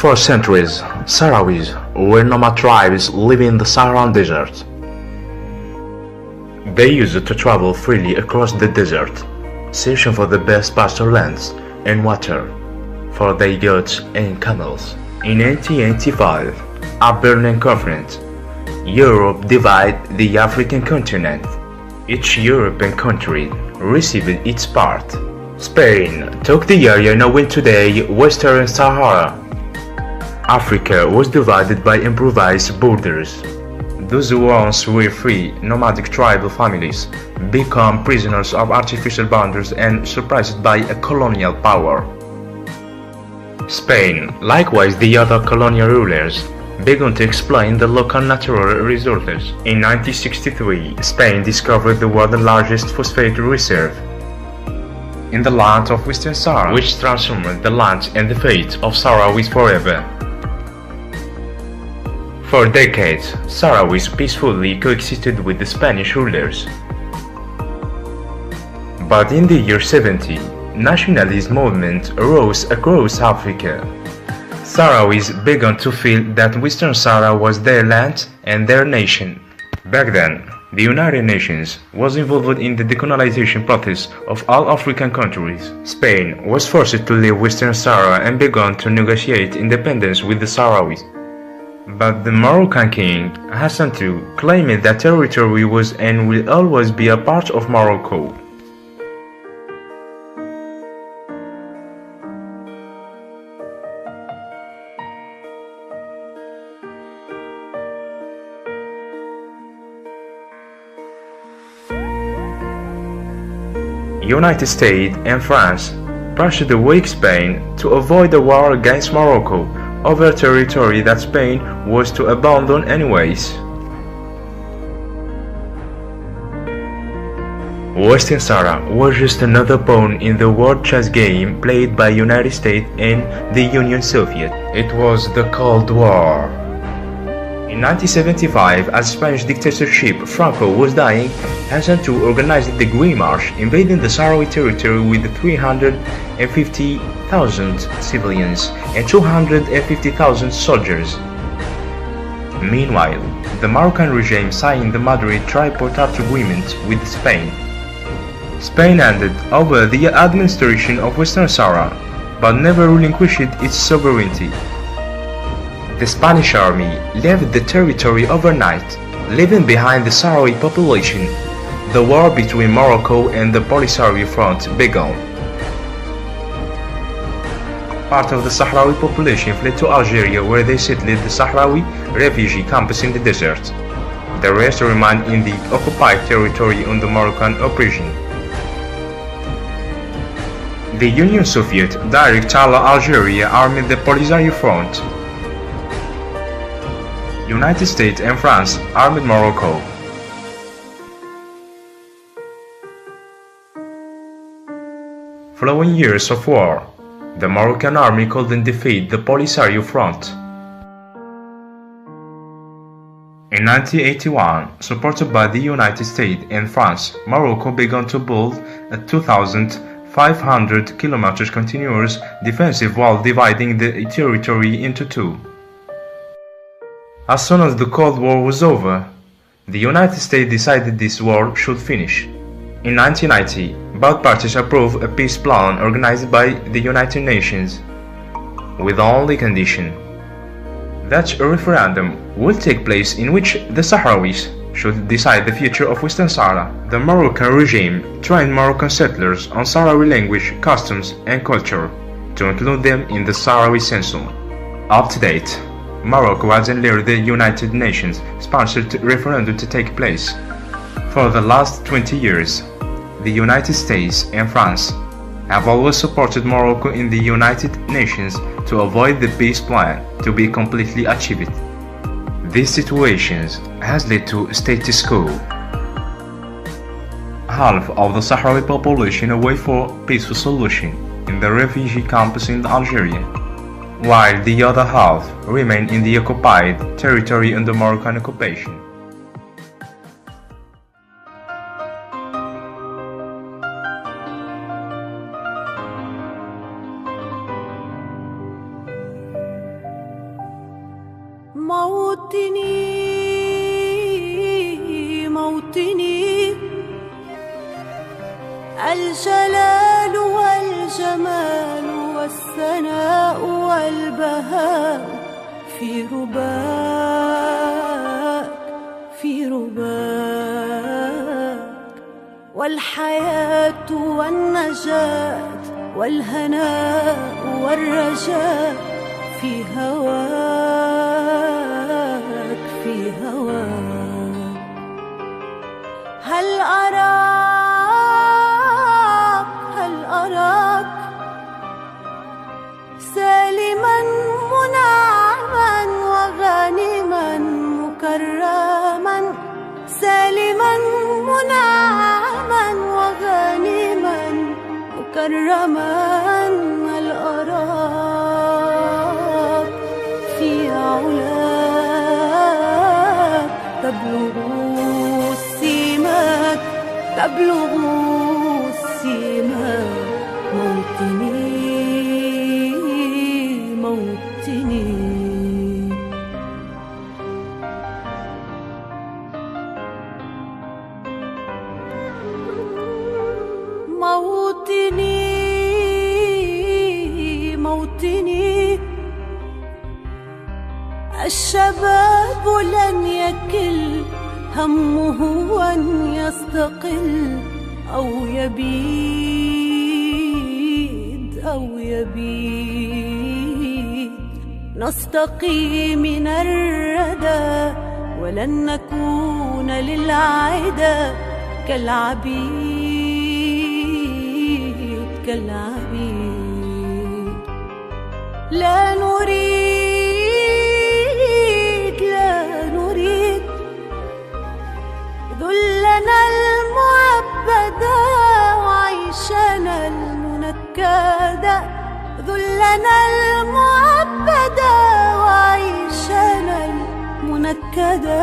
For centuries, Sahrawis were nomad tribes living in the Saharan desert. They used to travel freely across the desert, searching for the best pasture lands and water for their goats and camels. In 1885, a Berlin Conference, Europe divided the African continent. Each European country received its part. Spain took the area known today Western Sahara. Africa was divided by improvised borders. Those who once were free, nomadic tribal families become prisoners of artificial boundaries and surprised by a colonial power. Spain, likewise the other colonial rulers, began to exploit the local natural resources. In 1963, Spain discovered the world's largest phosphate reserve in the land of Western Sahara, which transformed the land and the fate of Sahrawis forever. For decades, Sahrawis peacefully coexisted with the Spanish rulers. But in the year 70, nationalist movement arose across Africa. Sahrawis began to feel that Western Sahara was their land and their nation. Back then, the United Nations was involved in the decolonization process of all African countries. Spain was forced to leave Western Sahara and began to negotiate independence with the Sahrawis. But the Moroccan king, Hassan II, claimed that territory was and will always be a part of Morocco. United States and France pressured the weak Spain to avoid a war against Morocco over territory that Spain was to abandon anyways. Western Sahara was just another pawn in the world chess game played by United States and the Union Soviet. It was the Cold War. In 1975, as Spanish dictatorship Franco was dying, Hassan II organized the Green March, invading the Sahrawi territory with 350,000 civilians and 250,000 soldiers. Meanwhile, the Moroccan regime signed the Madrid Tripartite Agreement with Spain. Spain handed over the administration of Western Sahara, but never relinquished its sovereignty. The Spanish army left the territory overnight, leaving behind the Sahrawi population. The war between Morocco and the Polisario Front began. Part of the Sahrawi population fled to Algeria, where they settled the Sahrawi refugee camps in the desert. The rest remained in the occupied territory under Moroccan oppression. The Union Soviet direct Algeria armed the Polisario Front. United States and France armed Morocco. Following years of war, the Moroccan army couldn't defeat the Polisario Front. In 1981, supported by the United States and France, Morocco began to build a 2,500 km continuous defensive wall dividing the territory into two. As soon as the Cold War was over, the United States decided this war should finish. In 1990, both parties approved a peace plan organized by the United Nations, with the only condition that a referendum would take place in which the Sahrawis should decide the future of Western Sahara. The Moroccan regime trained Moroccan settlers on Sahrawi language, customs, and culture to include them in the Sahrawi census. Up to date, Morocco hasn't allowed the United Nations sponsored referendum to take place. For the last 20 years, the United States and France have always supported Morocco in the United Nations to avoid the peace plan to be completely achieved. These situations has led to status quo. Half of the Sahrawi population await for peaceful solution in the refugee camps in Algeria, while the other half remain in the occupied territory under Moroccan occupation. موطني الجلال والجمال والثناء والبهاء في رباك والحياة والنجاة والهناء والرجاء في هواك هل أراك سالما منعما وغانما مكرما سالما منعما وغانما مكرما هل أراك في علاك تبلغ السماك موطني الشباب لن يكل همه أن يستقل أو يبيد نستقي من الردى ولن نكون للعدا كالعبيد لا نريد ذلنا المعبدا وعيشنا المنكدا ذلنا المعبدا وعيشنا المنكدا